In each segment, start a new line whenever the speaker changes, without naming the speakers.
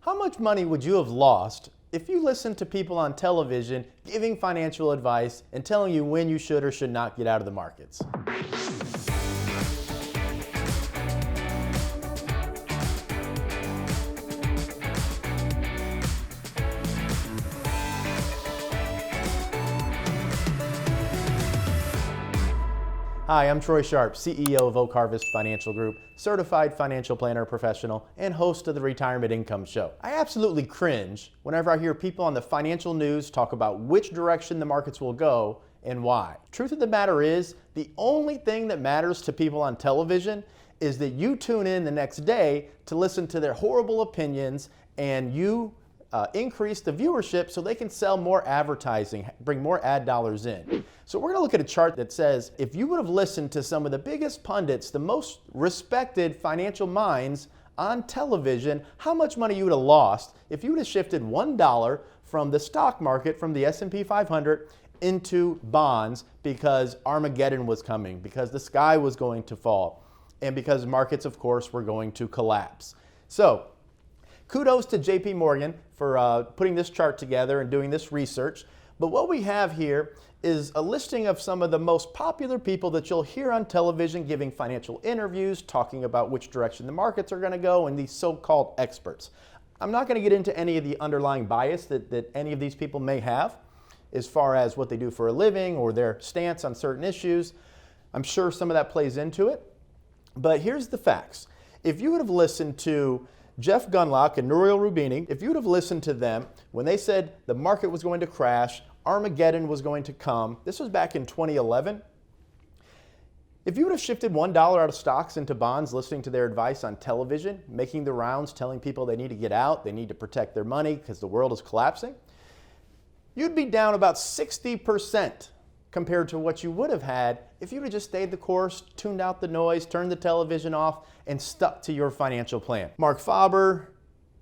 How much money would you have lost if you listened to people on television giving financial advice and telling you when you should or should not get out of the markets? Hi, I'm Troy Sharpe, CEO of Oak Harvest Financial Group, certified financial planner professional, and host of the Retirement Income Show. I absolutely cringe whenever I hear people on the financial news talk about which direction the markets will go and why. Truth of the matter is, the only thing that matters to people on television is that you tune in the next day to listen to their horrible opinions and you increase the viewership so they can sell more advertising, bring more ad dollars in. So we're going to look at a chart that says if you would have listened to some of the biggest pundits, the most respected financial minds on television, how much money you would have lost if you would have shifted $1 from the stock market, from the S&P 500 into bonds because Armageddon was coming, because the sky was going to fall, and because markets, of course, were going to collapse. So kudos to JP Morgan for putting this chart together and doing this research. But what we have here is a listing of some of the most popular people that you'll hear on television giving financial interviews, talking about which direction the markets are going to go, and these so-called experts. I'm not going to get into any of the underlying bias that any of these people may have as far as what they do for a living or their stance on certain issues. I'm sure some of that plays into it. But here's the facts. If you would have listened to Jeff Gundlach and Nouriel Roubini, if you would have listened to them when they said the market was going to crash, Armageddon was going to come, this was back in 2011. If you would have shifted $1 out of stocks into bonds, listening to their advice on television, making the rounds, telling people they need to get out, they need to protect their money because the world is collapsing, you'd be down about 60% compared to what you would have had if you would have just stayed the course, tuned out the noise, turned the television off, and stuck to your financial plan. Mark Faber,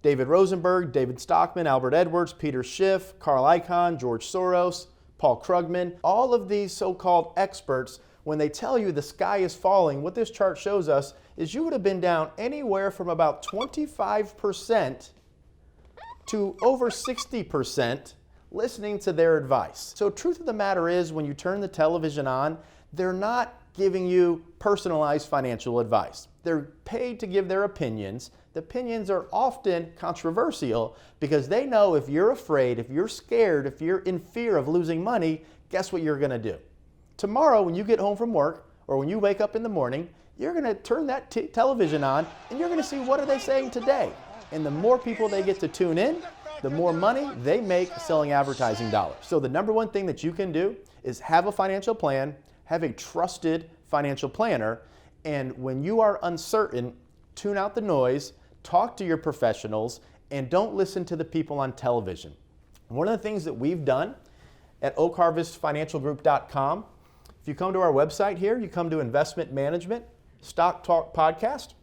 David Rosenberg, David Stockman, Albert Edwards, Peter Schiff, Carl Icahn, George Soros, Paul Krugman, all of these so-called experts, when they tell you the sky is falling, what this chart shows us is you would have been down anywhere from about 25% to over 60% listening to their advice. So truth of the matter is, when you turn the television on, they're not giving you personalized financial advice. They're paid to give their opinions. The opinions are often controversial because they know if you're afraid, if you're scared, if you're in fear of losing money, guess what you're going to do? Tomorrow, when you get home from work or when you wake up in the morning, you're going to turn that television on and you're going to see what are they saying today. And the more people they get to tune in, the more money they make selling advertising dollars. So the number one thing that you can do is have a financial plan, have a trusted financial planner, and when you are uncertain, tune out the noise, talk to your professionals, and don't listen to the people on television. One of the things that we've done at oakharvestfinancialgroup.com, if you come to our website here, you come to Investment Management, Stock Talk Podcast.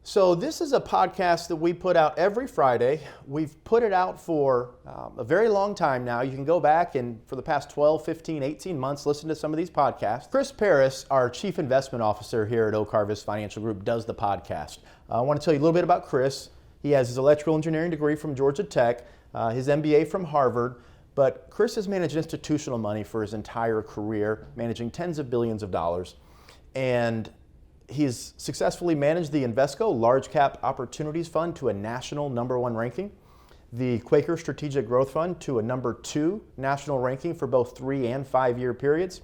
So this is a podcast that we put out every Friday. We've put it out for a very long time now. You can go back and for the past 12, 15, 18 months, listen to some of these podcasts. Chris Paris, our Chief Investment Officer here at Oak Harvest Financial Group, does the podcast. I want to tell you a little bit about Chris. He has his electrical engineering degree from Georgia Tech, his MBA from Harvard, but Chris has managed institutional money for his entire career, managing tens of billions of dollars. And he's successfully managed the Invesco Large Cap Opportunities Fund to a national #1 ranking, the Quaker Strategic Growth Fund to a #2 national ranking for both 3 and 5 year periods.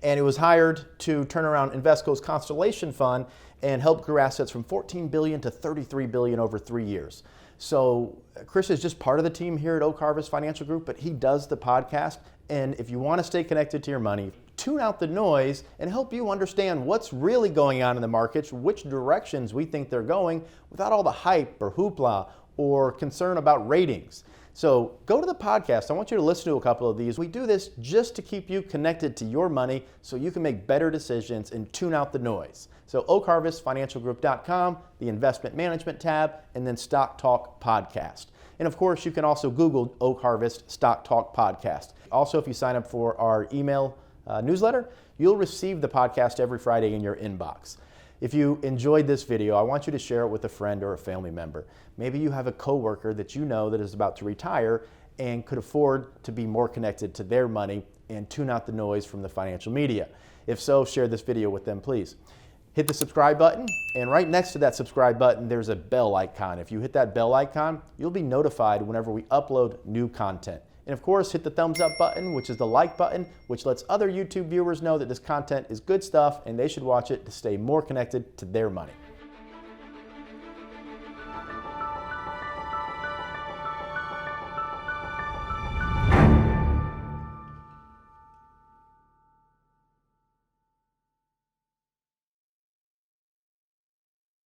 And he was hired to turn around Invesco's Constellation Fund and help grow assets from $14 billion to $33 billion over 3 years. So Chris is just part of the team here at Oak Harvest Financial Group, but he does the podcast. And if you want to stay connected to your money, tune out the noise and help you understand what's really going on in the markets, which directions we think they're going without all the hype or hoopla or concern about ratings. So go to the podcast. I want you to listen to a couple of these. We do this just to keep you connected to your money so you can make better decisions and tune out the noise. So oakharvestfinancialgroup.com, the investment management tab, and then Stock Talk Podcast. And of course, you can also Google Oak Harvest Stock Talk Podcast. Also, if you sign up for our email newsletter, you'll receive the podcast every Friday in your inbox. If you enjoyed this video, I want you to share it with a friend or a family member. Maybe you have a coworker that you know that is about to retire and could afford to be more connected to their money and tune out the noise from the financial media. If so, share this video with them, please. Hit the subscribe button, and right next to that subscribe button, there's a bell icon. If you hit that bell icon, you'll be notified whenever we upload new content. And of course, hit the thumbs up button, which is the like button, which lets other YouTube viewers know that this content is good stuff and they should watch it to stay more connected to their money.